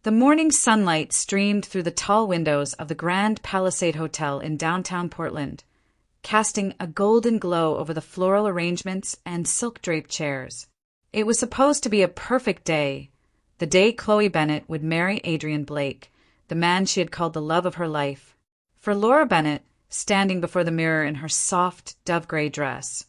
The morning sunlight streamed through the tall windows of the Grand Palisade Hotel in downtown Portland, casting a golden glow over the floral arrangements and silk-draped chairs. It was supposed to be a perfect day, the day Chloe Bennett would marry Adrian Blake, the man she had called the love of her life. For Laura Bennett, standing before the mirror in her soft, dove-gray dress,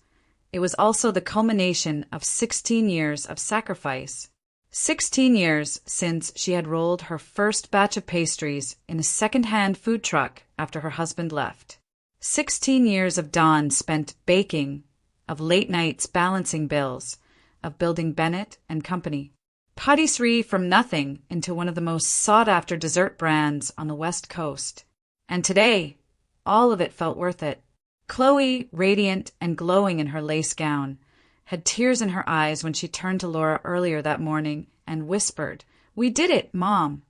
it was also the culmination of 16 years of sacrifice. 16 years since she had rolled her first batch of pastries in a second-hand food truck after her husband left. 16 years of dawn spent baking, of late nights balancing bills, of building Bennett and Company. Patisserie from nothing into one of the most sought-after dessert brands on the West Coast. And today, all of it felt worth it. Chloe, radiant and glowing in her lace gown, had tears in her eyes when she turned to Laura earlier that morning and whispered, "We did it, Mom."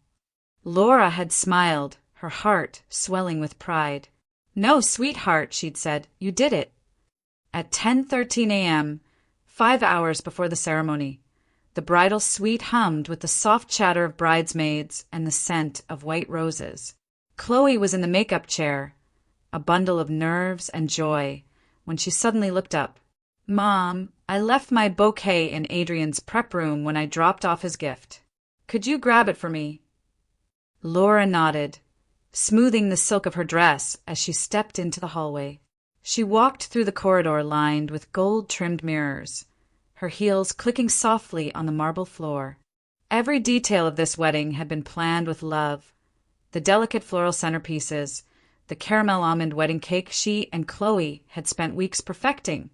Laura had smiled, her heart swelling with pride. "No, sweetheart," she'd said, "you did it." At 10:13 a.m., 5 hours before the ceremony, the bridal suite hummed with the soft chatter of bridesmaids and the scent of white roses. Chloe was in the makeup chair, a bundle of nerves and joy, when she suddenly looked up. "Mom, I left my bouquet in Adrian's prep room when I dropped off his gift. Could you grab it for me?" Laura nodded, smoothing the silk of her dress as she stepped into the hallway. She walked through the corridor lined with gold-trimmed mirrors, her heels clicking softly on the marble floor. Every detail of this wedding had been planned with love. The delicate floral centerpieces, the caramel almond wedding cake she and Chloe had spent weeks perfecting,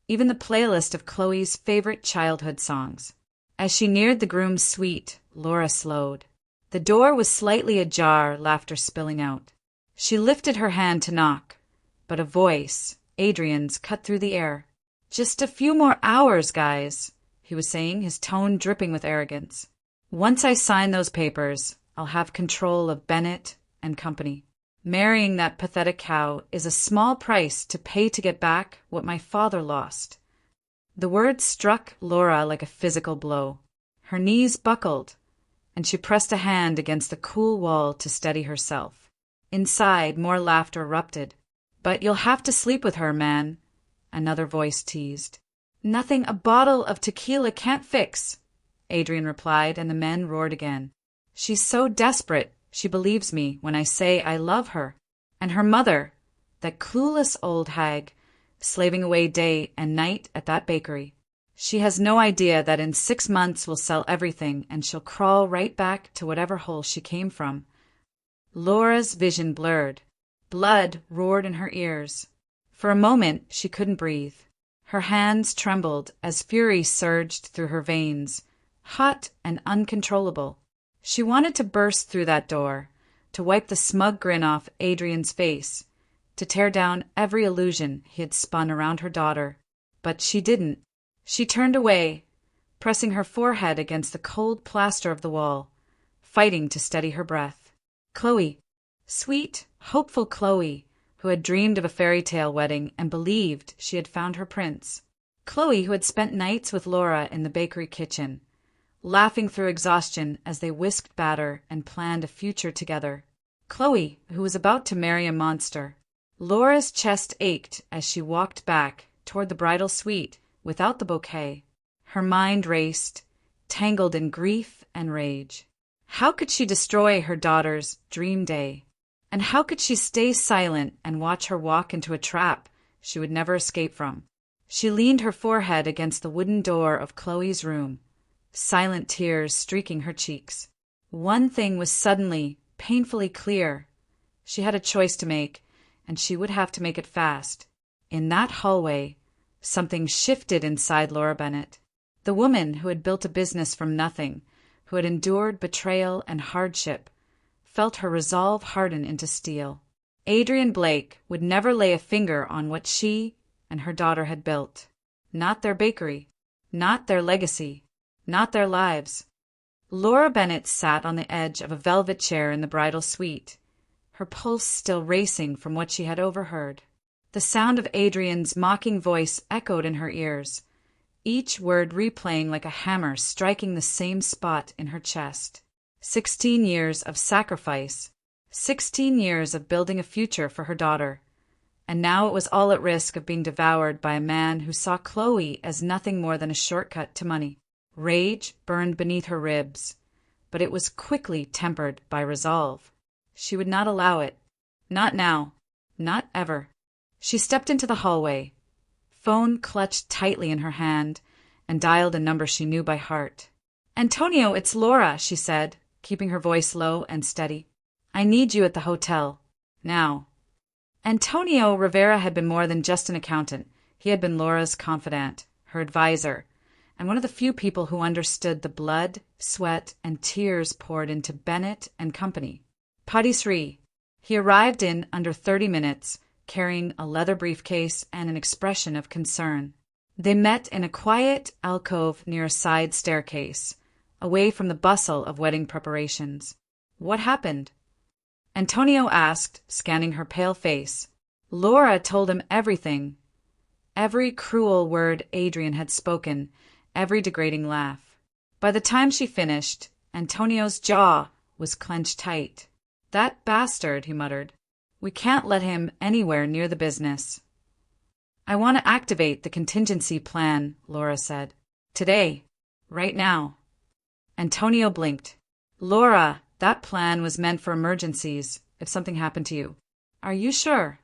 even the playlist of Chloe's favorite childhood songs. As she neared the groom's suite, Laura slowed. The door was slightly ajar, laughter spilling out. She lifted her hand to knock, but a voice, Adrian's, cut through the air. "Just a few more hours, guys," he was saying, his tone dripping with arrogance. "Once I sign those papers, I'll have control of Bennett and Company. Marrying that pathetic cow is a small price to pay to get back what my father lost." The words struck Laura like a physical blow. Her knees buckled, and she pressed a hand against the cool wall to steady herself. Inside, more laughter erupted. "But you'll have to sleep with her, man," another voice teased. "Nothing a bottle of tequila can't fix," Adrian replied, and the men roared again. "She's so desperate, she believes me when I say I love her. And her mother, that clueless old hag, slaving away day and night at that bakery. She has no idea that in 6 months we'll sell everything and she'll crawl right back to whatever hole she came from." Laura's vision blurred. Blood roared in her ears. For a moment she couldn't breathe. Her hands trembled as fury surged through her veins, hot and uncontrollable. She wanted to burst through that door, to wipe the smug grin off Adrian's face, to tear down every illusion he had spun around her daughter. But she didn't. She turned away, pressing her forehead against the cold plaster of the wall, fighting to steady her breath. Chloe, sweet, hopeful Chloe, who had dreamed of a fairy tale wedding and believed she had found her prince. Chloe, who had spent nights with Laura in the bakery kitchen, laughing through exhaustion as they whisked batter and planned a future together. Chloe, who was about to marry a monster. Laura's chest ached as she walked back toward the bridal suite without the bouquet. Her mind raced, tangled in grief and rage. How could she destroy her daughter's dream day? And how could she stay silent and watch her walk into a trap she would never escape from? She leaned her forehead against the wooden door of Chloe's room, silent tears streaking her cheeks. One thing was suddenly, painfully clear. She had a choice to make, and she would have to make it fast. In that hallway, something shifted inside Laura Bennett. The woman who had built a business from nothing, who had endured betrayal and hardship, felt her resolve harden into steel. Adrian Blake would never lay a finger on what she and her daughter had built. Not their bakery, not their legacy, not their lives. Laura Bennett sat on the edge of a velvet chair in the bridal suite, her pulse still racing from what she had overheard. The sound of Adrian's mocking voice echoed in her ears, each word replaying like a hammer striking the same spot in her chest. 16 years of sacrifice. 16 years of building a future for her daughter. And now it was all at risk of being devoured by a man who saw Chloe as nothing more than a shortcut to money. Rage burned beneath her ribs, but it was quickly tempered by resolve. She would not allow it. Not now. Not ever. She stepped into the hallway, phone clutched tightly in her hand, and dialed a number she knew by heart. "Antonio, it's Laura," she said, keeping her voice low and steady. "I need you at the hotel. Now." Antonio Rivera had been more than just an accountant. He had been Laura's confidant, her advisor, and one of the few people who understood the blood, sweat, and tears poured into Bennett and Company. Patisserie. He arrived in under 30 minutes, carrying a leather briefcase and an expression of concern. They met in a quiet alcove near a side staircase, away from the bustle of wedding preparations. "What happened?" Antonio asked, scanning her pale face. Laura told him everything. Every cruel word Adrian had spoken, every degrading laugh. By the time she finished, Antonio's jaw was clenched tight. "That bastard," he muttered. "We can't let him anywhere near the business." "I want to activate the contingency plan," Laura said. "Today. Right now." Antonio blinked. "Laura, that plan was meant for emergencies, if something happened to you. Are you sure?"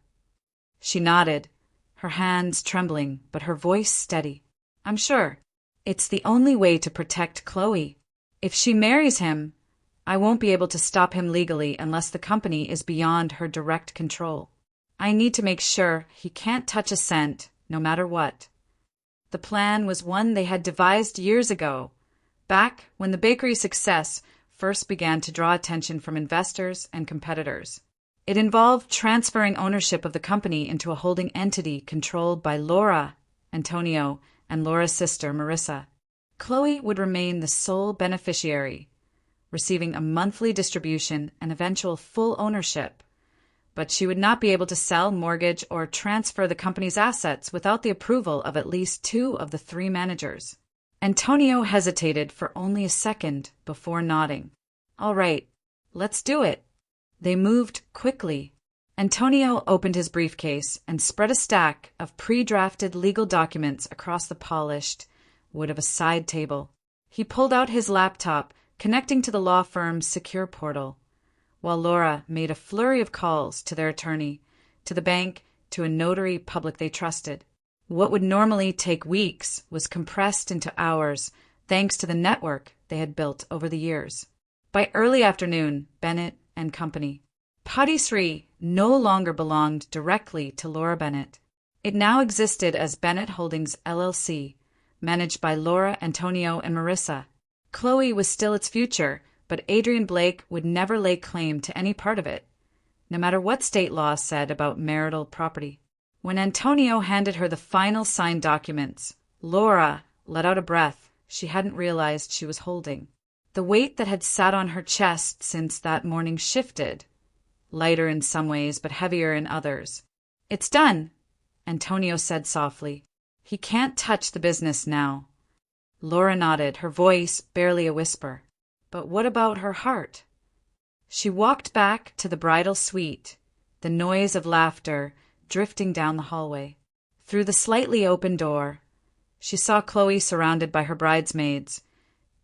She nodded, her hands trembling, but her voice steady. "I'm sure. It's the only way to protect Chloe. If she marries him, I won't be able to stop him legally unless the company is beyond her direct control. I need to make sure he can't touch a cent, no matter what." The plan was one they had devised years ago, back when the bakery's success first began to draw attention from investors and competitors. It involved transferring ownership of the company into a holding entity controlled by Laura, Antonio, and Laura's sister, Marissa. Chloe would remain the sole beneficiary, receiving a monthly distribution and eventual full ownership, but she would not be able to sell, mortgage, or transfer the company's assets without the approval of at least 2 of the 3 managers. Antonio hesitated for only a second before nodding. "All right, let's do it." They moved quickly. Antonio opened his briefcase and spread a stack of pre-drafted legal documents across the polished wood of a side table. He pulled out his laptop, connecting to the law firm's secure portal, while Laura made a flurry of calls to their attorney, to the bank, to a notary public they trusted. What would normally take weeks was compressed into hours, thanks to the network they had built over the years. By early afternoon, Bennett and Company. Patisserie no longer belonged directly to Laura Bennett. It now existed as Bennett Holdings LLC, managed by Laura, Antonio, and Marissa. Chloe was still its future, but Adrian Blake would never lay claim to any part of it, no matter what state law said about marital property. When Antonio handed her the final signed documents, Laura let out a breath she hadn't realized she was holding. The weight that had sat on her chest since that morning shifted, lighter in some ways but heavier in others. "It's done," Antonio said softly. "He can't touch the business now." Laura nodded, her voice barely a whisper. But what about her heart? She walked back to the bridal suite, the noise of laughter drifting down the hallway. Through the slightly open door, she saw Chloe surrounded by her bridesmaids,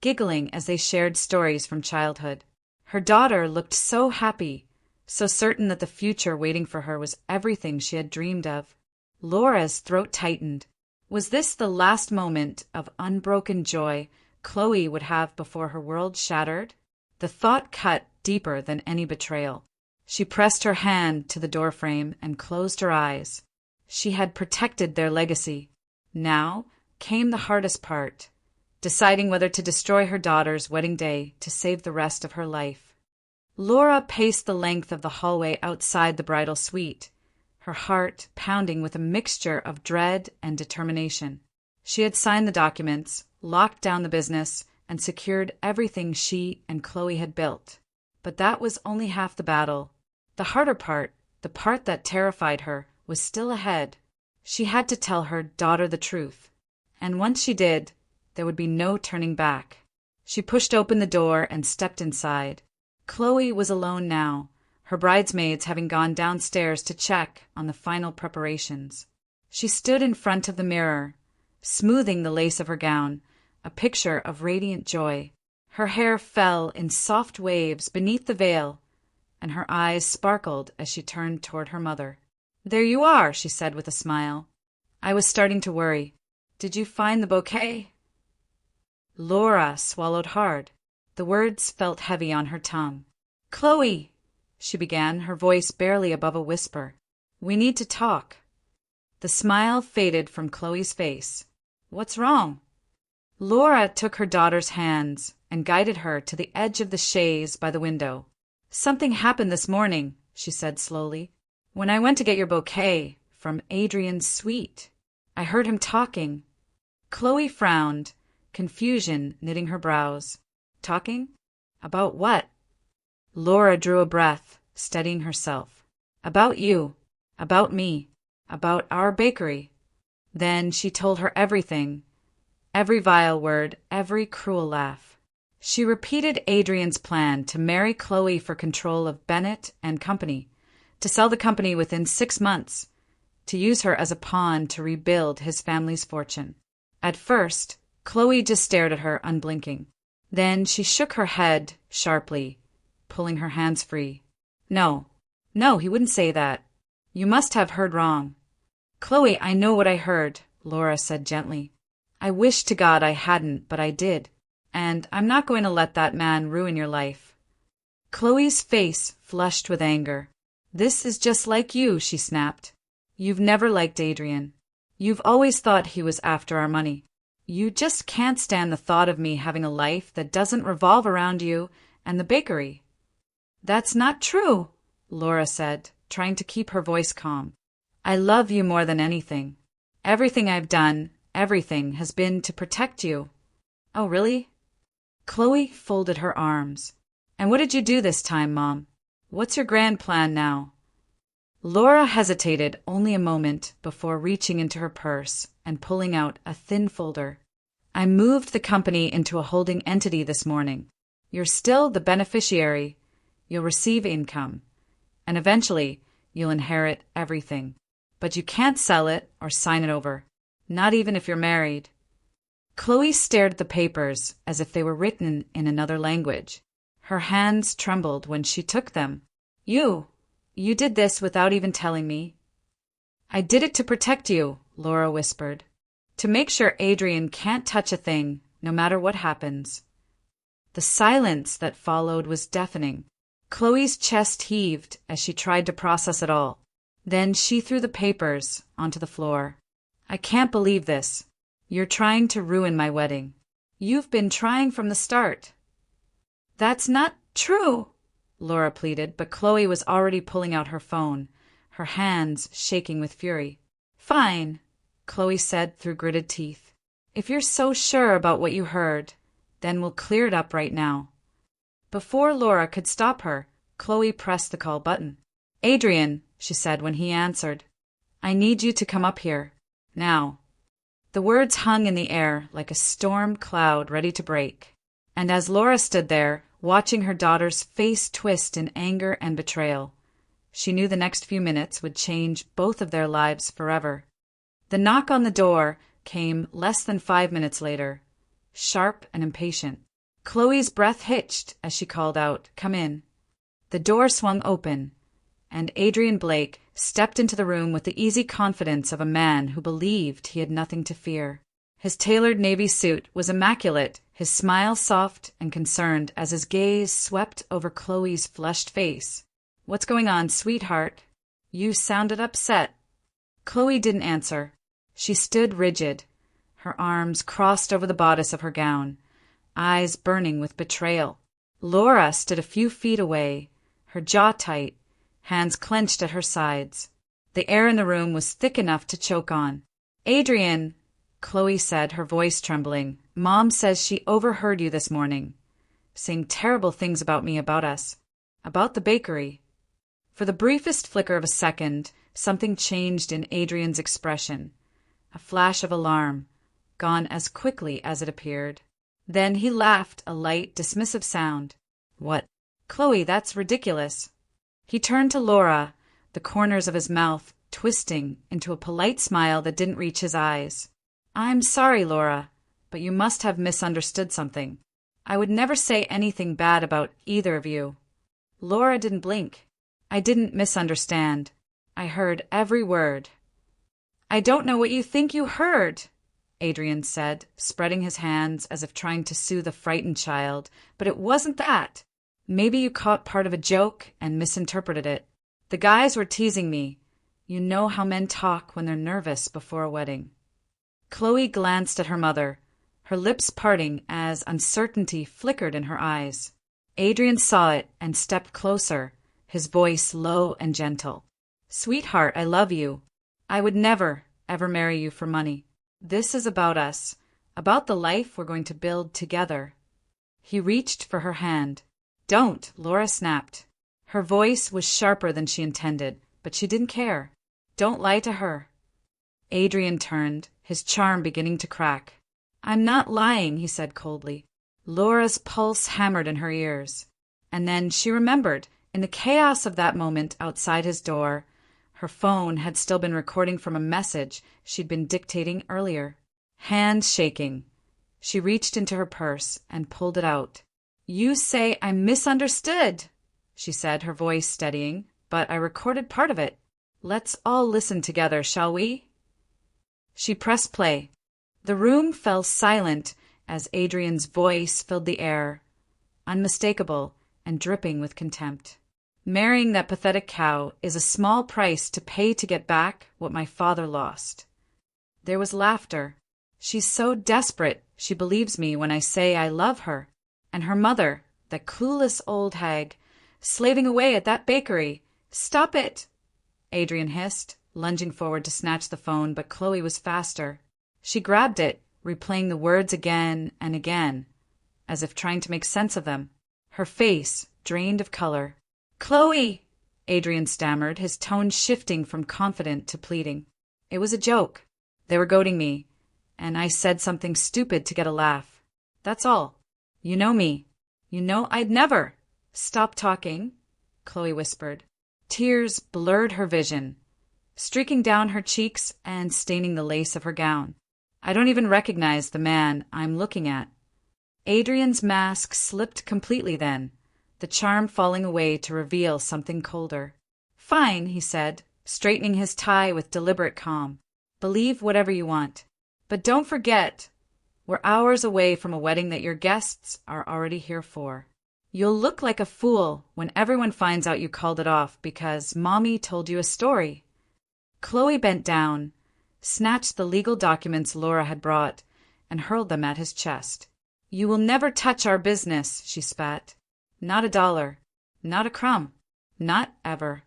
giggling as they shared stories from childhood. Her daughter looked so happy, so certain that the future waiting for her was everything she had dreamed of. Laura's throat tightened. Was this the last moment of unbroken joy Chloe would have before her world shattered? The thought cut deeper than any betrayal. She pressed her hand to the doorframe and closed her eyes. She had protected their legacy. Now came the hardest part, deciding whether to destroy her daughter's wedding day to save the rest of her life. Laura paced the length of the hallway outside the bridal suite, her heart pounding with a mixture of dread and determination. She had signed the documents, locked down the business, and secured everything she and Chloe had built. But that was only half the battle. The harder part, the part that terrified her, was still ahead. She had to tell her daughter the truth. And once she did, there would be no turning back. She pushed open the door and stepped inside. Chloe was alone now, her bridesmaids having gone downstairs to check on the final preparations. She stood in front of the mirror, smoothing the lace of her gown, a picture of radiant joy. Her hair fell in soft waves beneath the veil, and her eyes sparkled as she turned toward her mother. "There you are," she said with a smile. "I was starting to worry. Did you find the bouquet?" Laura swallowed hard. The words felt heavy on her tongue. "Chloe," she began, her voice barely above a whisper. "We need to talk." The smile faded from Chloe's face. "What's wrong?" Laura took her daughter's hands and guided her to the edge of the chaise by the window. "Something happened this morning," she said slowly. "When I went to get your bouquet from Adrian's suite, I heard him talking." Chloe frowned, confusion knitting her brows. "Talking? About what?" Laura drew a breath, steadying herself. "About you. About me. About our bakery." Then she told her everything, every vile word, every cruel laugh. She repeated Adrian's plan to marry Chloe for control of Bennett and Company, to sell the company within 6 months, to use her as a pawn to rebuild his family's fortune. At first, Chloe just stared at her, unblinking. Then she shook her head sharply, pulling her hands free. No, he wouldn't say that. You must have heard wrong." "Chloe, I know what I heard," Laura said gently. "I wish to God I hadn't, but I did. And I'm not going to let that man ruin your life." Chloe's face flushed with anger. "This is just like you," she snapped. "You've never liked Adrian. You've always thought he was after our money. You just can't stand the thought of me having a life that doesn't revolve around you and the bakery." "That's not true," Laura said, trying to keep her voice calm. "I love you more than anything. Everything I've done, everything has been to protect you." "Oh, really?" Chloe folded her arms. "And what did you do this time, Mom? What's your grand plan now?" Laura hesitated only a moment before reaching into her purse and pulling out a thin folder. "I moved the company into a holding entity this morning. You're still the beneficiary. You'll receive income. And eventually, you'll inherit everything. But you can't sell it or sign it over. Not even if you're married." Chloe stared at the papers as if they were written in another language. Her hands trembled when she took them. You did this without even telling me." "I did it to protect you," Laura whispered. "To make sure Adrian can't touch a thing, no matter what happens." The silence that followed was deafening. Chloe's chest heaved as she tried to process it all. Then she threw the papers onto the floor. "I can't believe this. You're trying to ruin my wedding. You've been trying from the start." "That's not true," Laura pleaded, but Chloe was already pulling out her phone, her hands shaking with fury. "Fine," Chloe said through gritted teeth. "If you're so sure about what you heard, then we'll clear it up right now." Before Laura could stop her, Chloe pressed the call button. "Adrian," she said when he answered, "I need you to come up here. Now." The words hung in the air like a storm cloud ready to break. And as Laura stood there, watching her daughter's face twist in anger and betrayal, she knew the next few minutes would change both of their lives forever. The knock on the door came less than 5 minutes later, sharp and impatient. Chloe's breath hitched as she called out, "Come in." The door swung open, and Adrian Blake stepped into the room with the easy confidence of a man who believed he had nothing to fear. His tailored navy suit was immaculate, his smile soft and concerned as his gaze swept over Chloe's flushed face. "What's going on, sweetheart? You sounded upset." Chloe didn't answer. She stood rigid, her arms crossed over the bodice of her gown, eyes burning with betrayal. Laura stood a few feet away, her jaw tight, hands clenched at her sides. The air in the room was thick enough to choke on. "Adrian," Chloe said, her voice trembling, "Mom says she overheard you this morning, saying terrible things about me, about us, about the bakery." For the briefest flicker of a second, something changed in Adrian's expression. A flash of alarm, gone as quickly as it appeared. Then he laughed, a light, dismissive sound. "What? Chloe, that's ridiculous." He turned to Laura, the corners of his mouth twisting into a polite smile that didn't reach his eyes. "I'm sorry, Laura, but you must have misunderstood something. I would never say anything bad about either of you." Laura didn't blink. "I didn't misunderstand. I heard every word." "I don't know what you think you heard," Adrian said, spreading his hands as if trying to soothe a frightened child, "but it wasn't that. Maybe you caught part of a joke and misinterpreted it. The guys were teasing me. You know how men talk when they're nervous before a wedding." Chloe glanced at her mother, her lips parting as uncertainty flickered in her eyes. Adrian saw it and stepped closer, his voice low and gentle. "Sweetheart, I love you. I would never, ever marry you for money. This is about us, about the life we're going to build together." He reached for her hand. "Don't," Laura snapped. Her voice was sharper than she intended, but she didn't care. "Don't lie to her." Adrian turned, his charm beginning to crack. "I'm not lying," he said coldly. Laura's pulse hammered in her ears. And then she remembered, in the chaos of that moment outside his door, her phone had still been recording from a message she'd been dictating earlier. Hands shaking, she reached into her purse and pulled it out. "You say I misunderstood," she said, her voice steadying, "but I recorded part of it. Let's all listen together, shall we?" She pressed play. The room fell silent as Adrian's voice filled the air, unmistakable and dripping with contempt. "Marrying that pathetic cow is a small price to pay to get back what my father lost." There was laughter. "She's so desperate she believes me when I say I love her. And her mother, that clueless old hag, slaving away at that bakery. Stop it!" Adrian hissed, lunging forward to snatch the phone, but Chloe was faster. She grabbed it, replaying the words again and again, as if trying to make sense of them. Her face drained of color. "Chloe!" Adrian stammered, his tone shifting from confident to pleading. "It was a joke. They were goading me, and I said something stupid to get a laugh. That's all. You know me. You know I'd never—" "Stop talking," Chloe whispered. Tears blurred her vision, streaking down her cheeks and staining the lace of her gown. "I don't even recognize the man I'm looking at." Adrian's mask slipped completely then, the charm falling away to reveal something colder. "Fine," he said, straightening his tie with deliberate calm. "Believe whatever you want. But don't forget, we're hours away from a wedding that your guests are already here for. You'll look like a fool when everyone finds out you called it off because Mommy told you a story." Chloe bent down, snatched the legal documents Laura had brought, and hurled them at his chest. "You will never touch our business," she spat. "Not a dollar. Not a crumb. Not ever."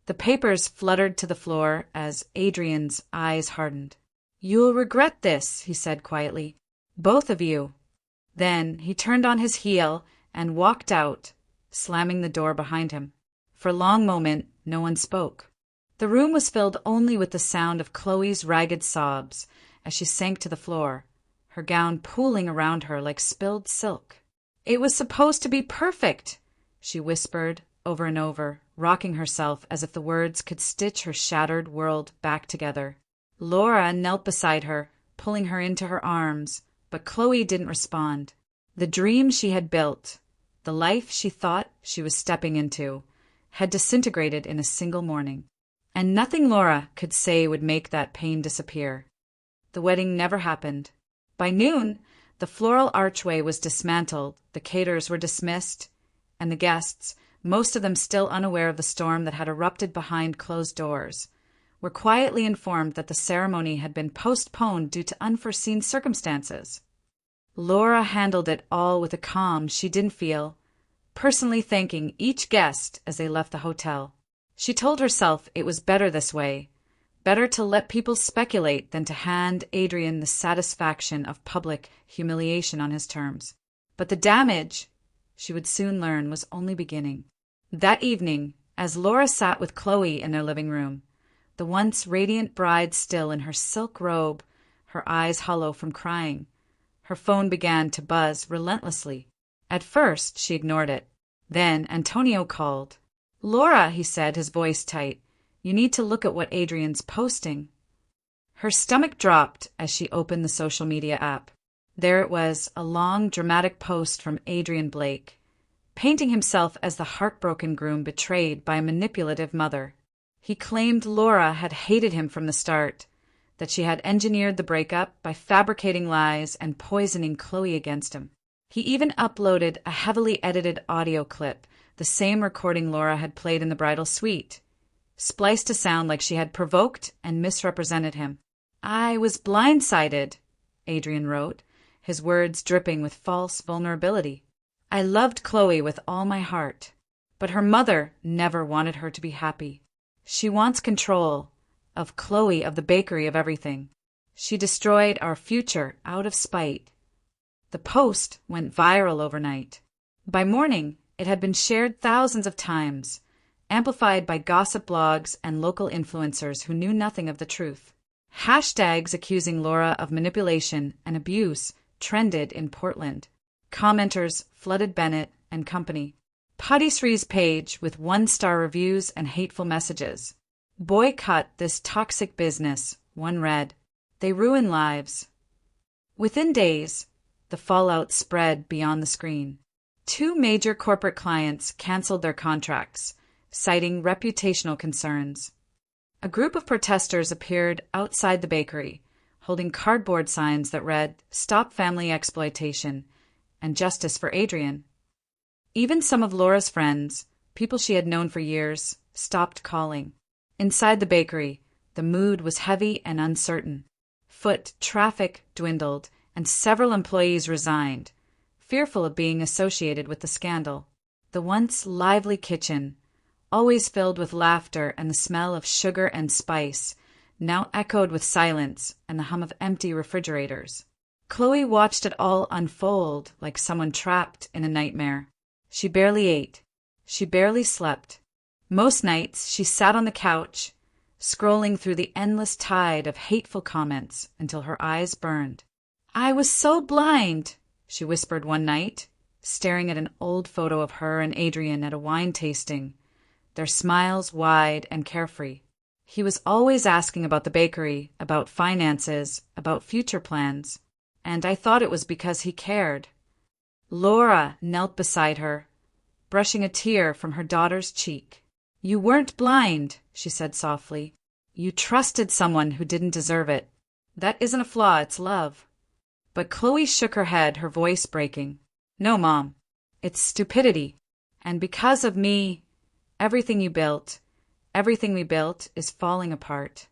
The papers fluttered to the floor as Adrian's eyes hardened. "You'll regret this," he said quietly. "Both of you." Then he turned on his heel and walked out, slamming the door behind him. For a long moment, no one spoke. The room was filled only with the sound of Chloe's ragged sobs as she sank to the floor, her gown pooling around her like spilled silk. "It was supposed to be perfect," she whispered over and over, rocking herself as if the words could stitch her shattered world back together. Laura knelt beside her, pulling her into her arms, but Chloe didn't respond. The dream she had built, the life she thought she was stepping into, had disintegrated in a single morning. And nothing Laura could say would make that pain disappear. The wedding never happened. By noon, the floral archway was dismantled, the caterers were dismissed, and the guests, most of them still unaware of the storm that had erupted behind closed doors, were quietly informed that the ceremony had been postponed due to unforeseen circumstances. Laura handled it all with a calm she didn't feel, personally thanking each guest as they left the hotel. She told herself it was better this way, better to let people speculate than to hand Adrian the satisfaction of public humiliation on his terms. But the damage, she would soon learn, was only beginning. That evening, as Laura sat with Chloe in their living room, the once radiant bride still in her silk robe, her eyes hollow from crying, Her phone began to buzz relentlessly. At first, she ignored it. Then Antonio called. "Laura," he said, his voice tight, "you need to look at what Adrian's posting." Her stomach dropped as she opened the social media app. There it was, a long, dramatic post from Adrian Blake, painting himself as the heartbroken groom betrayed by a manipulative mother. He claimed Laura had hated him from the start, that she had engineered the breakup by fabricating lies and poisoning Chloe against him. He even uploaded a heavily edited audio clip, the same recording Laura had played in the bridal suite, spliced to sound like she had provoked and misrepresented him. "I was blindsided," Adrian wrote, his words dripping with false vulnerability. "I loved Chloe with all my heart, but her mother never wanted her to be happy. She wants control of Chloe, of the bakery, of everything. She destroyed our future out of spite." The post went viral overnight. By morning, it had been shared thousands of times, amplified by gossip blogs and local influencers who knew nothing of the truth. Hashtags accusing Laura of manipulation and abuse trended in Portland. Commenters flooded Bennett and company. Patisserie's page with one-star reviews and hateful messages. "Boycott this toxic business," one read. "They ruin lives." Within days, the fallout spread beyond the screen. 2 major corporate clients canceled their contracts, citing reputational concerns. A group of protesters appeared outside the bakery, holding cardboard signs that read, "Stop family exploitation," and "Justice for Adrian." Even some of Laura's friends, people she had known for years, stopped calling. Inside the bakery, the mood was heavy and uncertain. Foot traffic dwindled, and several employees resigned, fearful of being associated with the scandal. The once lively kitchen, always filled with laughter and the smell of sugar and spice, now echoed with silence and the hum of empty refrigerators. Chloe watched it all unfold like someone trapped in a nightmare. She barely ate. She barely slept. Most nights she sat on the couch, scrolling through the endless tide of hateful comments until her eyes burned. "I was so blind," she whispered one night, staring at an old photo of her and Adrian at a wine tasting, their smiles wide and carefree. He was always asking about the bakery, about finances, about future plans, and I thought it was because he cared. Laura knelt beside her, brushing a tear from her daughter's cheek. "You weren't blind," she said softly. "You trusted someone who didn't deserve it. That isn't a flaw, it's love." But Chloe shook her head, her voice breaking. "No, Mom. It's stupidity. And because of me, everything we built, is falling apart."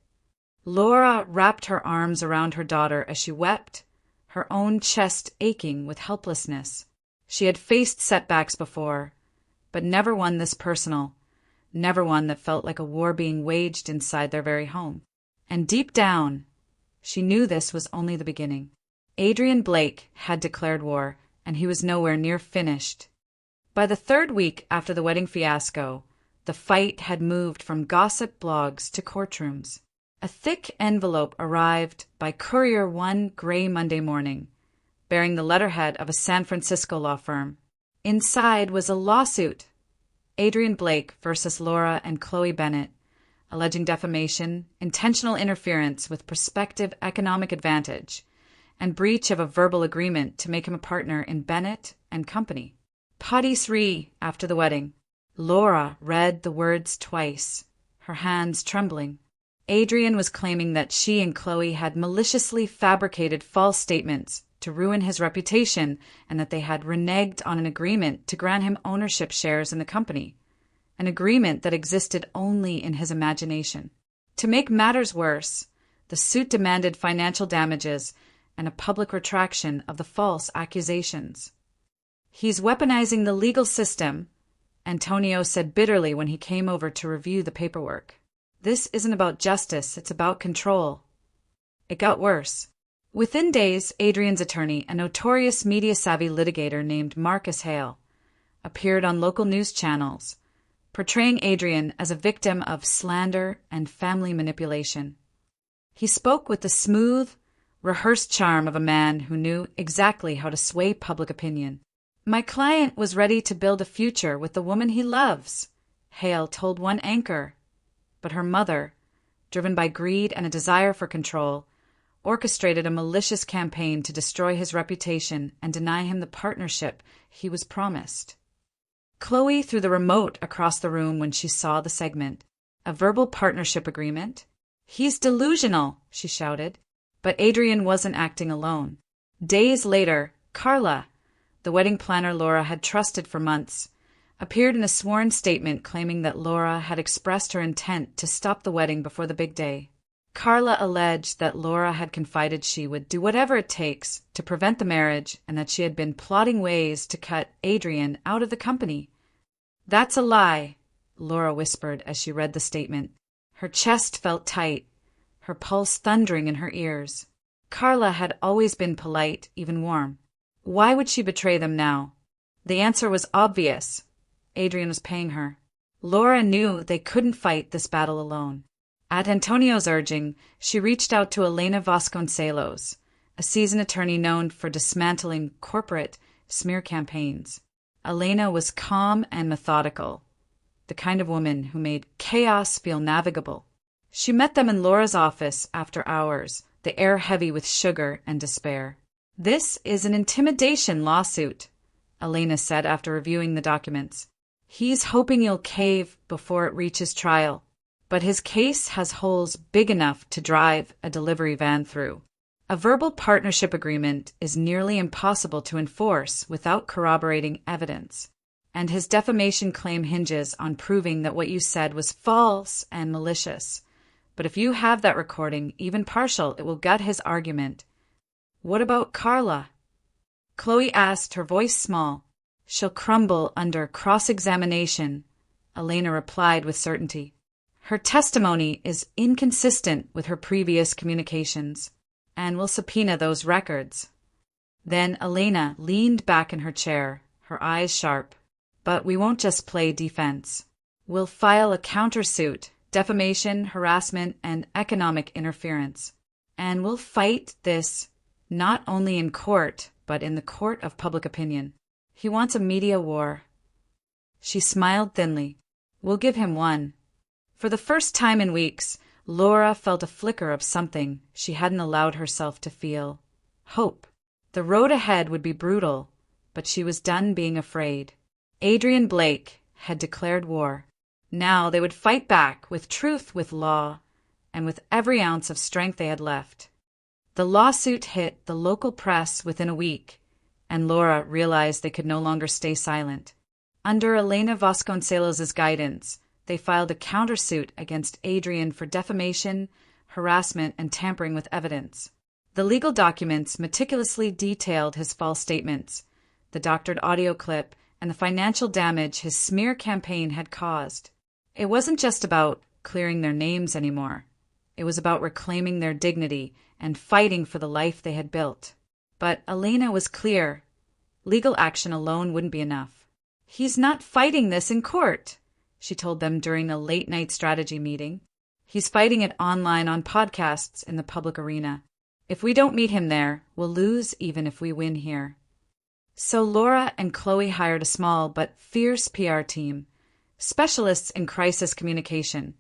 Laura wrapped her arms around her daughter as she wept, her own chest aching with helplessness. She had faced setbacks before, but never one this personal, never one that felt like a war being waged inside their very home. And deep down, she knew this was only the beginning. Adrian Blake had declared war, and he was nowhere near finished. By the 3rd week after the wedding fiasco, the fight had moved from gossip blogs to courtrooms. A thick envelope arrived by courier one gray Monday morning, bearing the letterhead of a San Francisco law firm. Inside was a lawsuit, Adrian Blake versus Laura and Chloe Bennett, alleging defamation, intentional interference with prospective economic advantage, and breach of a verbal agreement to make him a partner in Bennett and Company. Patisserie after the wedding. Laura read the words twice, her hands trembling. Adrian was claiming that she and Chloe had maliciously fabricated false statements to ruin his reputation and that they had reneged on an agreement to grant him ownership shares in the company, an agreement that existed only in his imagination. To make matters worse, the suit demanded financial damages and a public retraction of the false accusations. "He's weaponizing the legal system," Antonio said bitterly when he came over to review the paperwork. "This isn't about justice, it's about control." It got worse. Within days, Adrian's attorney, a notorious media-savvy litigator named Marcus Hale, appeared on local news channels, portraying Adrian as a victim of slander and family manipulation. He spoke with the smooth, rehearsed charm of a man who knew exactly how to sway public opinion. "My client was ready to build a future with the woman he loves," Hale told one anchor. But her mother, driven by greed and a desire for control, orchestrated a malicious campaign to destroy his reputation and deny him the partnership he was promised. Chloe threw the remote across the room when she saw the segment. "A verbal partnership agreement? He's delusional," she shouted. But Adrian wasn't acting alone. Days later, Carla, the wedding planner Laura had trusted for months, appeared in a sworn statement claiming that Laura had expressed her intent to stop the wedding before the big day. Carla alleged that Laura had confided she would do whatever it takes to prevent the marriage and that she had been plotting ways to cut Adrian out of the company. "That's a lie," Laura whispered as she read the statement. Her chest felt tight, her pulse thundering in her ears. Carla had always been polite, even warm. Why would she betray them now? The answer was obvious. Adrian was paying her. Laura knew they couldn't fight this battle alone. At Antonio's urging, she reached out to Elena Vasconcelos, a seasoned attorney known for dismantling corporate smear campaigns. Elena was calm and methodical, the kind of woman who made chaos feel navigable. She met them in Laura's office after hours, the air heavy with sugar and despair. "This is an intimidation lawsuit," Elena said after reviewing the documents. "He's hoping you'll cave before it reaches trial, but his case has holes big enough to drive a delivery van through. A verbal partnership agreement is nearly impossible to enforce without corroborating evidence, and his defamation claim hinges on proving that what you said was false and malicious. But if you have that recording, even partial, it will gut his argument." "What about Carla?" Chloe asked, her voice small. "She'll crumble under cross-examination," Elena replied with certainty. "Her testimony is inconsistent with her previous communications, and we'll subpoena those records." Then Elena leaned back in her chair, her eyes sharp. "But we won't just play defense. We'll file a countersuit, defamation, harassment, and economic interference. And we'll fight this not only in court, but in the court of public opinion. He wants a media war." She smiled thinly. "We'll give him one." For the first time in weeks, Laura felt a flicker of something she hadn't allowed herself to feel. Hope. The road ahead would be brutal, but she was done being afraid. Adrian Blake had declared war. Now they would fight back with truth, with law, and with every ounce of strength they had left. The lawsuit hit the local press within a week, and Laura realized they could no longer stay silent. Under Elena Vasconcelos' guidance, they filed a countersuit against Adrian for defamation, harassment, and tampering with evidence. The legal documents meticulously detailed his false statements, the doctored audio clip, and the financial damage his smear campaign had caused. It wasn't just about clearing their names anymore. It was about reclaiming their dignity and fighting for the life they had built. But Elena was clear. Legal action alone wouldn't be enough. "He's not fighting this in court," she told them during a late-night strategy meeting. "He's fighting it online on podcasts in the public arena. If we don't meet him there, we'll lose even if we win here." So Laura and Chloe hired a small but fierce PR team, specialists in crisis communication,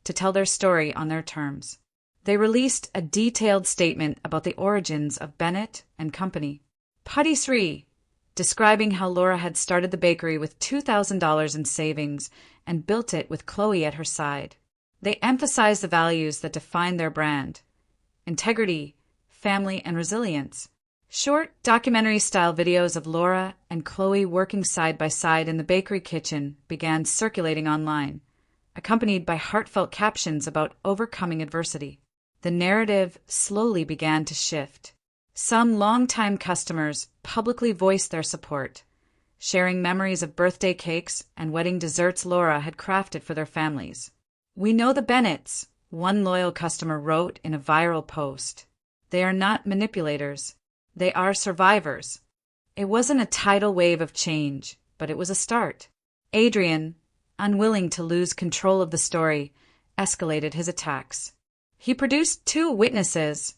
to tell their story on their terms. They released a detailed statement about the origins of Bennett and Company. Patisserie, describing how Laura had started the bakery with $2,000 in savings and built it with Chloe at her side. They emphasized the values that define their brand: integrity, family, and resilience. Short, documentary-style videos of Laura and Chloe working side by side in the bakery kitchen began circulating online, accompanied by heartfelt captions about overcoming adversity. The narrative slowly began to shift. Some longtime customers publicly voiced their support, sharing memories of birthday cakes and wedding desserts Laura had crafted for their families. "We know the Bennetts," one loyal customer wrote in a viral post. "They are not manipulators. They are survivors." It wasn't a tidal wave of change, but it was a start. Adrian, unwilling to lose control of the story, escalated his attacks. He produced 2 witnesses,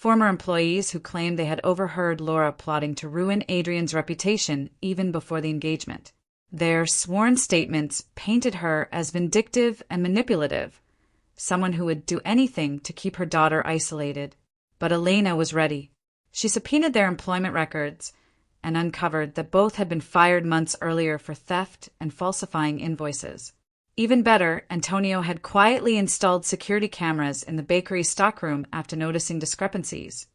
former employees who claimed they had overheard Laura plotting to ruin Adrian's reputation even before the engagement. Their sworn statements painted her as vindictive and manipulative, someone who would do anything to keep her daughter isolated. But Elena was ready. She subpoenaed their employment records and uncovered that both had been fired months earlier for theft and falsifying invoices. Even better, Antonio had quietly installed security cameras in the bakery stockroom after noticing discrepancies.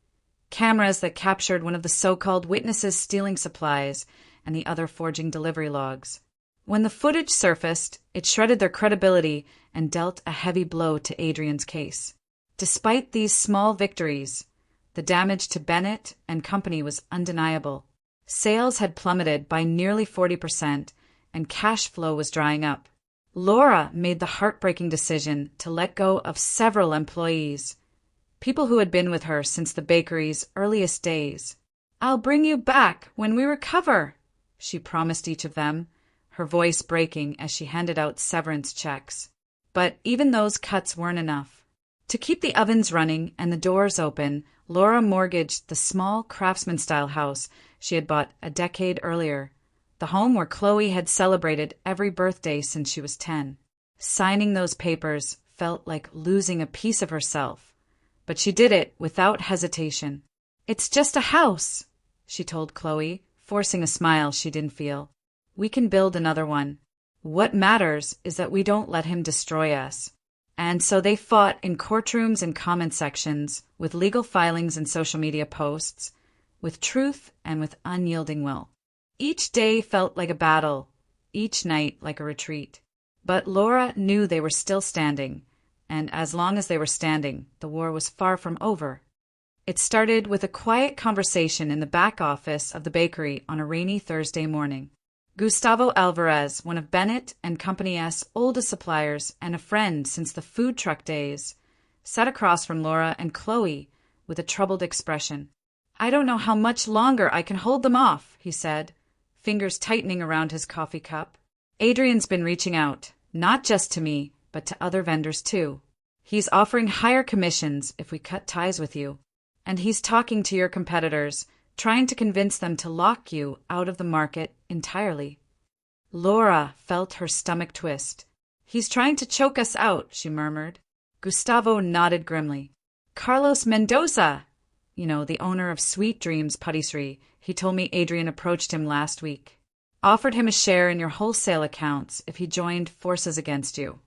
Cameras that captured one of the so-called witnesses stealing supplies and the other forging delivery logs. When the footage surfaced, it shredded their credibility and dealt a heavy blow to Adrian's case. Despite these small victories, the damage to Bennett and company was undeniable. Sales had plummeted by nearly 40%, and cash flow was drying up. Laura made the heartbreaking decision to let go of several employees, people who had been with her since the bakery's earliest days. "I'll bring you back when we recover," she promised each of them, her voice breaking as she handed out severance checks. But even those cuts weren't enough. To keep the ovens running and the doors open, Laura mortgaged the small craftsman-style house she had bought a decade earlier, the home where Chloe had celebrated every birthday since she was 10. Signing those papers felt like losing a piece of herself, but she did it without hesitation. "It's just a house," she told Chloe, forcing a smile she didn't feel. "We can build another one. What matters is that we don't let him destroy us." And so they fought in courtrooms and comment sections, with legal filings and social media posts, with truth and with unyielding will. Each day felt like a battle, each night like a retreat. But Laura knew they were still standing, and as long as they were standing, the war was far from over. It started with a quiet conversation in the back office of the bakery on a rainy Thursday morning. Gustavo Alvarez, one of Bennett and Company's oldest suppliers and a friend since the food truck days, sat across from Laura and Chloe with a troubled expression. "I don't know how much longer I can hold them off," he said, fingers tightening around his coffee cup. "Adrian's been reaching out, not just to me, but to other vendors too. He's offering higher commissions if we cut ties with you. And he's talking to your competitors, trying to convince them to lock you out of the market entirely." Laura felt her stomach twist. "He's trying to choke us out," she murmured. Gustavo nodded grimly. "Carlos Mendoza, the owner of Sweet Dreams Patisserie, he told me Adrian approached him last week. Offered him a share in your wholesale accounts if he joined forces against you."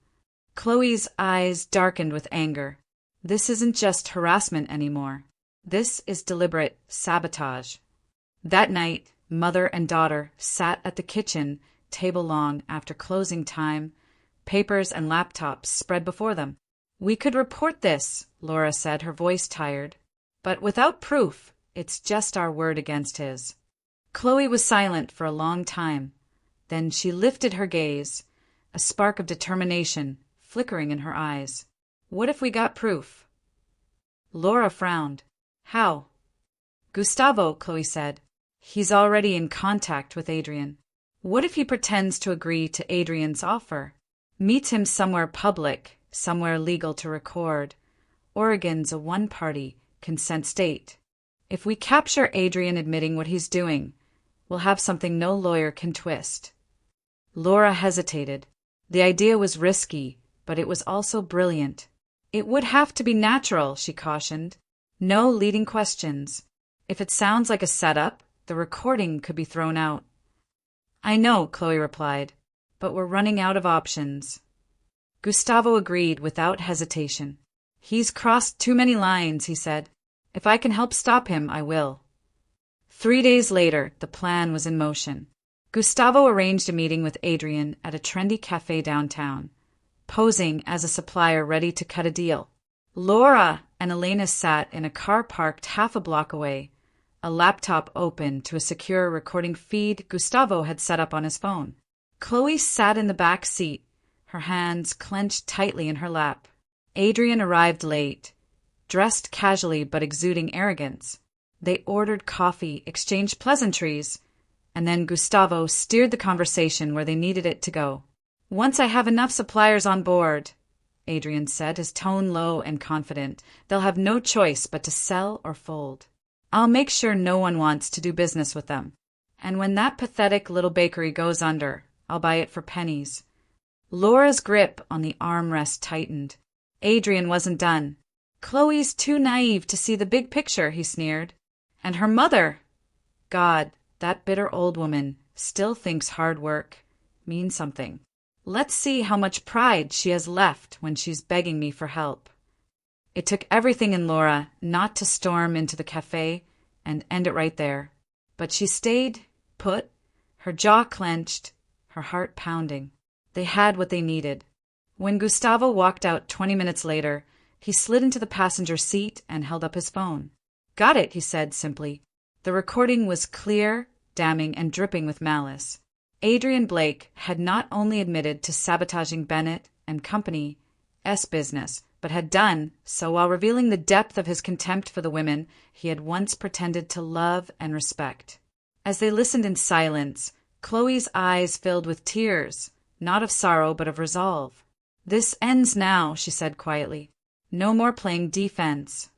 Chloe's eyes darkened with anger. This isn't just harassment anymore. This is deliberate sabotage. That night, mother and daughter sat at the kitchen table long after closing time, papers and laptops spread before them. "We could report this," Laura said, her voice tired. "But without proof, it's just our word against his." Chloe was silent for a long time. Then she lifted her gaze, a spark of determination flickering in her eyes. "What if we got proof?" Laura frowned. "How?" "Gustavo," Chloe said. "He's already in contact with Adrian. What if he pretends to agree to Adrian's offer? Meets him somewhere public, somewhere legal to record. Oregon's a one-party consent state. If we capture Adrian admitting what he's doing, we'll have something no lawyer can twist." Laura hesitated. The idea was risky, but it was also brilliant. "It would have to be natural," she cautioned. "No leading questions. If it sounds like a setup, the recording could be thrown out." "I know," Chloe replied, "but we're running out of options." Gustavo agreed without hesitation. "He's crossed too many lines," he said. "If I can help stop him, I will." 3 days later, the plan was in motion. Gustavo arranged a meeting with Adrian at a trendy cafe downtown, posing as a supplier ready to cut a deal. Laura and Elena sat in a car parked half a block away, a laptop open to a secure recording feed Gustavo had set up on his phone. Chloe sat in the back seat, her hands clenched tightly in her lap. Adrian arrived late, dressed casually but exuding arrogance. They ordered coffee, exchanged pleasantries, and then Gustavo steered the conversation where they needed it to go. "Once I have enough suppliers on board," Adrian said, his tone low and confident. "They'll have no choice but to sell or fold. I'll make sure no one wants to do business with them. And when that pathetic little bakery goes under, I'll buy it for pennies." Laura's grip on the armrest tightened. Adrian wasn't done. "Chloe's too naive to see the big picture," he sneered. "And her mother! God, that bitter old woman still thinks hard work means something. Let's see how much pride she has left when she's begging me for help." It took everything in Laura not to storm into the cafe and end it right there. But she stayed put, her jaw clenched, her heart pounding. They had what they needed. When Gustavo walked out 20 minutes later, he slid into the passenger seat and held up his phone. "Got it," he said simply. The recording was clear, damning, and dripping with malice. Adrian Blake had not only admitted to sabotaging Bennett and Company's business, but had done so while revealing the depth of his contempt for the women he had once pretended to love and respect. As they listened in silence, Chloe's eyes filled with tears, not of sorrow but of resolve. "This ends now," she said quietly. "No more playing defense."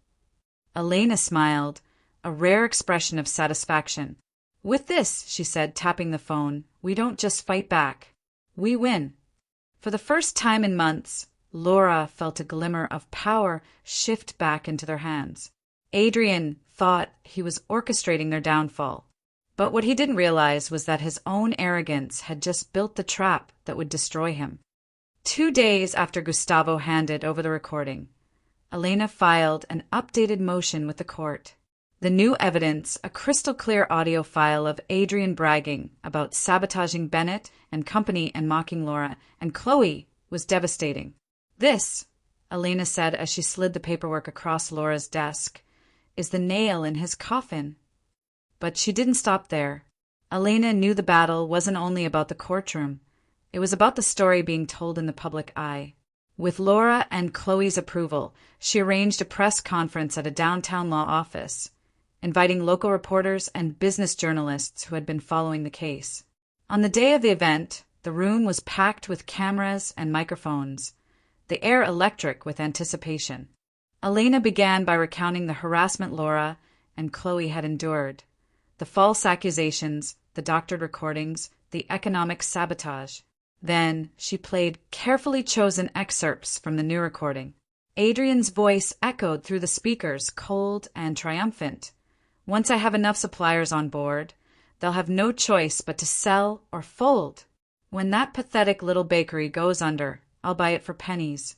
Elena smiled, a rare expression of satisfaction. "With this," she said, tapping the phone, "we don't just fight back. We win." For the first time in months, Laura felt a glimmer of power shift back into their hands. Adrian thought he was orchestrating their downfall. But what he didn't realize was that his own arrogance had just built the trap that would destroy him. 2 days after Gustavo handed over the recording, Elena filed an updated motion with the court. The new evidence, a crystal-clear audio file of Adrian bragging about sabotaging Bennett and Company and mocking Laura and Chloe, was devastating. "This," Elena said as she slid the paperwork across Laura's desk, "is the nail in his coffin." But she didn't stop there. Elena knew the battle wasn't only about the courtroom. It was about the story being told in the public eye. With Laura and Chloe's approval, she arranged a press conference at a downtown law office, inviting local reporters and business journalists who had been following the case. On the day of the event, the room was packed with cameras and microphones, the air electric with anticipation. Elena began by recounting the harassment Laura and Chloe had endured, the false accusations, the doctored recordings, the economic sabotage. Then she played carefully chosen excerpts from the new recording. Adrian's voice echoed through the speakers, cold and triumphant. "Once I have enough suppliers on board, they'll have no choice but to sell or fold. When that pathetic little bakery goes under, I'll buy it for pennies."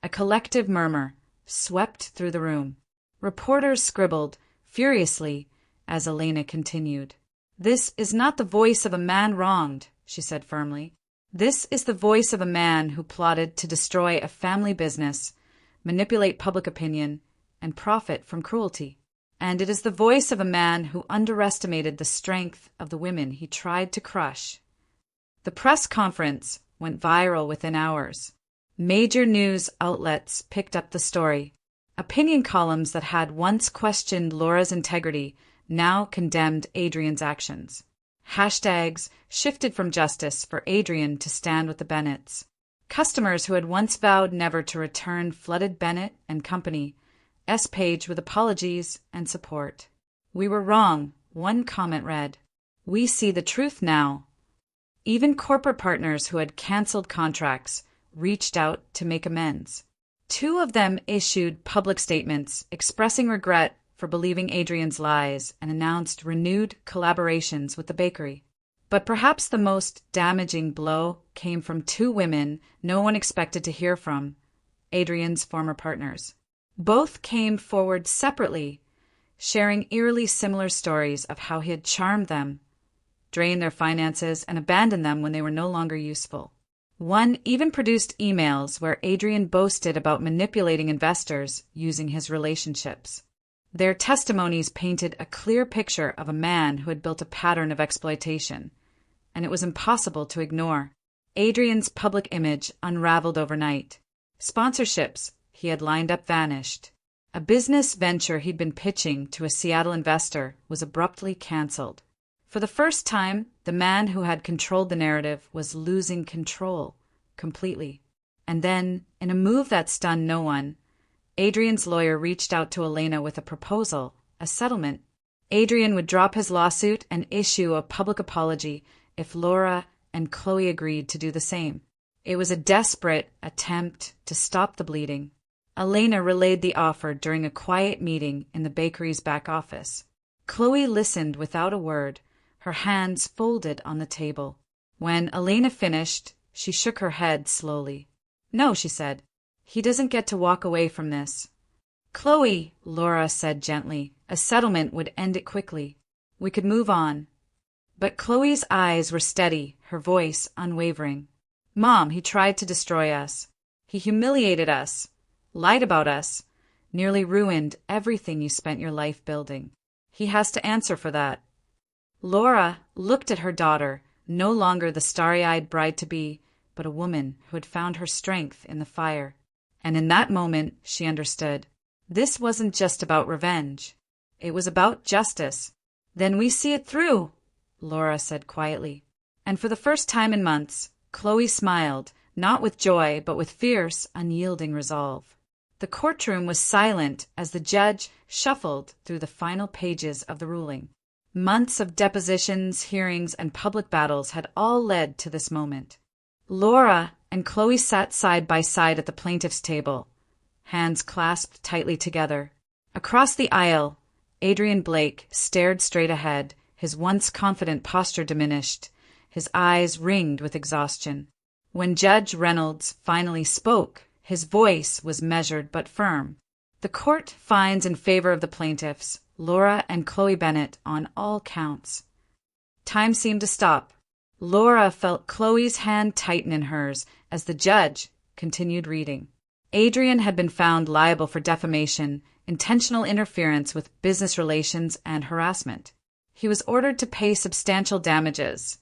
A collective murmur swept through the room. Reporters scribbled furiously as Elena continued. "This is not the voice of a man wronged," she said firmly. "This is the voice of a man who plotted to destroy a family business, manipulate public opinion, and profit from cruelty. And it is the voice of a man who underestimated the strength of the women he tried to crush." The press conference went viral within hours. Major news outlets picked up the story. Opinion columns that had once questioned Laura's integrity now condemned Adrian's actions. Hashtags shifted from justice for Adrian to stand with the Bennetts. Customers who had once vowed never to return flooded Bennett and Company's page with apologies and support. "We were wrong," one comment read. "We see the truth now." Even corporate partners who had canceled contracts reached out to make amends. 2 of them issued public statements expressing regret for believing Adrian's lies and announced renewed collaborations with the bakery. But perhaps the most damaging blow came from 2 women no one expected to hear from, Adrian's former partners. Both came forward separately, sharing eerily similar stories of how he had charmed them, drained their finances, and abandoned them when they were no longer useful. One even produced emails where Adrian boasted about manipulating investors using his relationships. Their testimonies painted a clear picture of a man who had built a pattern of exploitation, and it was impossible to ignore. Adrian's public image unraveled overnight. Sponsorships he had lined up vanished. A business venture he'd been pitching to a Seattle investor was abruptly canceled. For the first time, the man who had controlled the narrative was losing control completely. And then, in a move that stunned no one, Adrian's lawyer reached out to Elena with a proposal, a settlement. Adrian would drop his lawsuit and issue a public apology if Laura and Chloe agreed to do the same. It was a desperate attempt to stop the bleeding. Elena relayed the offer during a quiet meeting in the bakery's back office. Chloe listened without a word, her hands folded on the table. When Elena finished, she shook her head slowly. "No," she said. "He doesn't get to walk away from this." "Chloe," Laura said gently, "a settlement would end it quickly. We could move on." But Chloe's eyes were steady, her voice unwavering. "Mom, he tried to destroy us. He humiliated us, lied about us, nearly ruined everything you spent your life building. He has to answer for that." Laura looked at her daughter, no longer the starry-eyed bride-to-be, but a woman who had found her strength in the fire. And in that moment, she understood. This wasn't just about revenge. It was about justice. "Then we see it through," Laura said quietly. And for the first time in months, Chloe smiled, not with joy, but with fierce, unyielding resolve. The courtroom was silent as the judge shuffled through the final pages of the ruling. Months of depositions, hearings, and public battles had all led to this moment. Laura and Chloe sat side by side at the plaintiff's table, hands clasped tightly together. Across the aisle, Adrian Blake stared straight ahead, his once confident posture diminished, his eyes ringed with exhaustion. When Judge Reynolds finally spoke, his voice was measured but firm. "The court finds in favor of the plaintiffs, Laura and Chloe Bennett, on all counts." Time seemed to stop. Laura felt Chloe's hand tighten in hers as the judge continued reading. Adrian had been found liable for defamation, intentional interference with business relations, and harassment. He was ordered to pay substantial damages,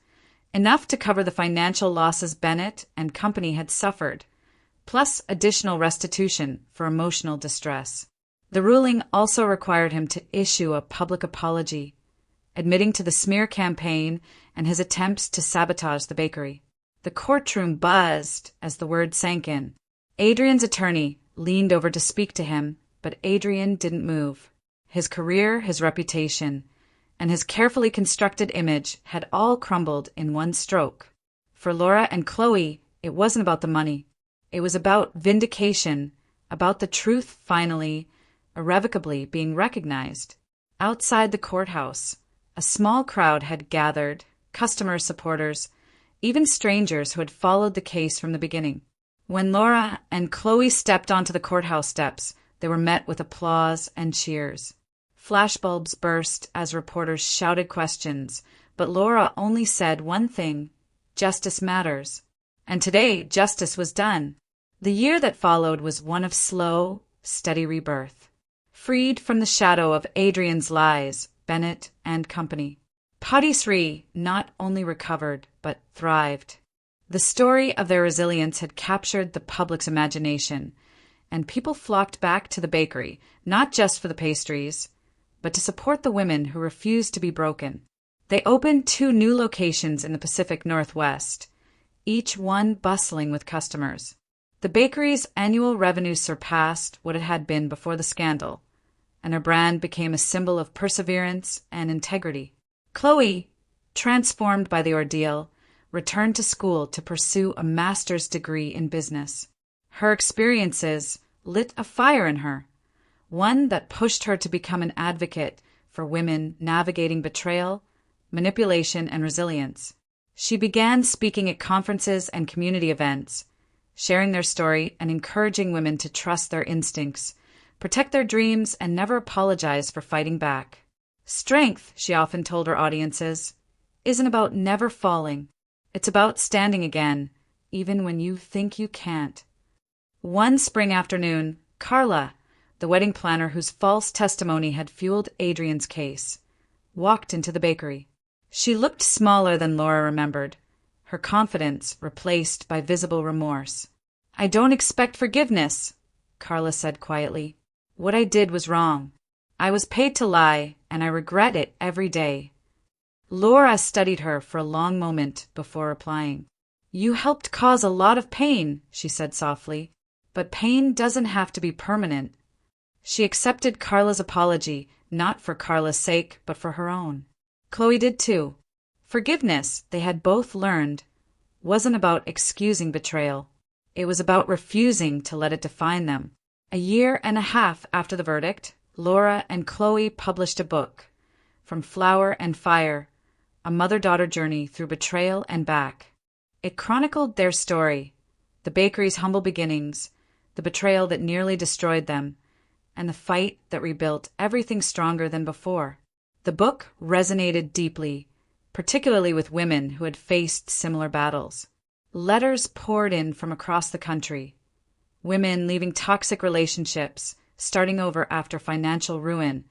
enough to cover the financial losses Bennett and company had suffered, plus additional restitution for emotional distress. The ruling also required him to issue a public apology, admitting to the smear campaign and his attempts to sabotage the bakery. The courtroom buzzed as the word sank in. Adrian's attorney leaned over to speak to him, but Adrian didn't move. His career, his reputation, and his carefully constructed image had all crumbled in one stroke. For Laura and Chloe, it wasn't about the money. It was about vindication, about the truth finally, irrevocably being recognized. Outside the courthouse, a small crowd had gathered, customers, supporters, even strangers who had followed the case from the beginning. When Laura and Chloe stepped onto the courthouse steps, they were met with applause and cheers. Flashbulbs burst as reporters shouted questions, but Laura only said one thing: justice matters. And today, justice was done. The year that followed was one of slow, steady rebirth. Freed from the shadow of Adrian's lies, Bennett and company, Patisserie not only recovered, but thrived. The story of their resilience had captured the public's imagination, and people flocked back to the bakery, not just for the pastries, but to support the women who refused to be broken. They opened 2 new locations in the Pacific Northwest, each one bustling with customers. The bakery's annual revenue surpassed what it had been before the scandal, and her brand became a symbol of perseverance and integrity. Chloe, transformed by the ordeal, returned to school to pursue a master's degree in business. Her experiences lit a fire in her, one that pushed her to become an advocate for women navigating betrayal, manipulation, and resilience. She began speaking at conferences and community events, sharing their story and encouraging women to trust their instincts, protect their dreams, and never apologize for fighting back. Strength, she often told her audiences, isn't about never falling. It's about standing again, even when you think you can't. One spring afternoon, Carla, the wedding planner whose false testimony had fueled Adrian's case, walked into the bakery. She looked smaller than Laura remembered, her confidence replaced by visible remorse. "I don't expect forgiveness," Carla said quietly. "What I did was wrong. I was paid to lie, and I regret it every day." Laura studied her for a long moment before replying. "You helped cause a lot of pain," she said softly, "but pain doesn't have to be permanent." She accepted Carla's apology, not for Carla's sake, but for her own. Chloe did too. Forgiveness, they had both learned, wasn't about excusing betrayal. It was about refusing to let it define them. A year and a half after the verdict, Laura and Chloe published a book, From Flower and Fire, a mother-daughter journey through betrayal and back. It chronicled their story, the bakery's humble beginnings, the betrayal that nearly destroyed them, and the fight that rebuilt everything stronger than before. The book resonated deeply, particularly with women who had faced similar battles. Letters poured in from across the country. Women leaving toxic relationships, starting over after financial ruin,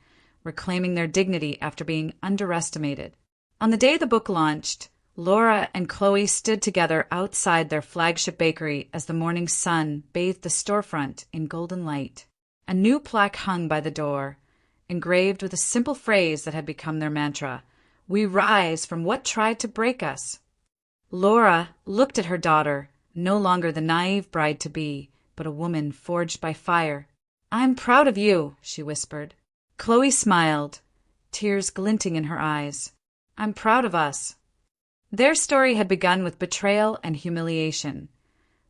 reclaiming their dignity after being underestimated. On the day the book launched, Laura and Chloe stood together outside their flagship bakery as the morning sun bathed the storefront in golden light. A new plaque hung by the door, engraved with a simple phrase that had become their mantra: "We rise from what tried to break us." Laura looked at her daughter, no longer the naive bride-to-be, but a woman forged by fire. "I'm proud of you," she whispered. Chloe smiled, tears glinting in her eyes. "I'm proud of us." Their story had begun with betrayal and humiliation,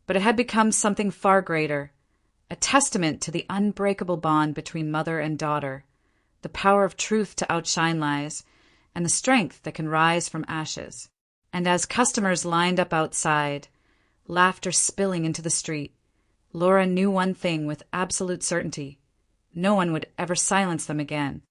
but it had become something far greater, a testament to the unbreakable bond between mother and daughter, the power of truth to outshine lies, and the strength that can rise from ashes. And as customers lined up outside, laughter spilling into the street, Laura knew one thing with absolute certainty: no one would ever silence them again.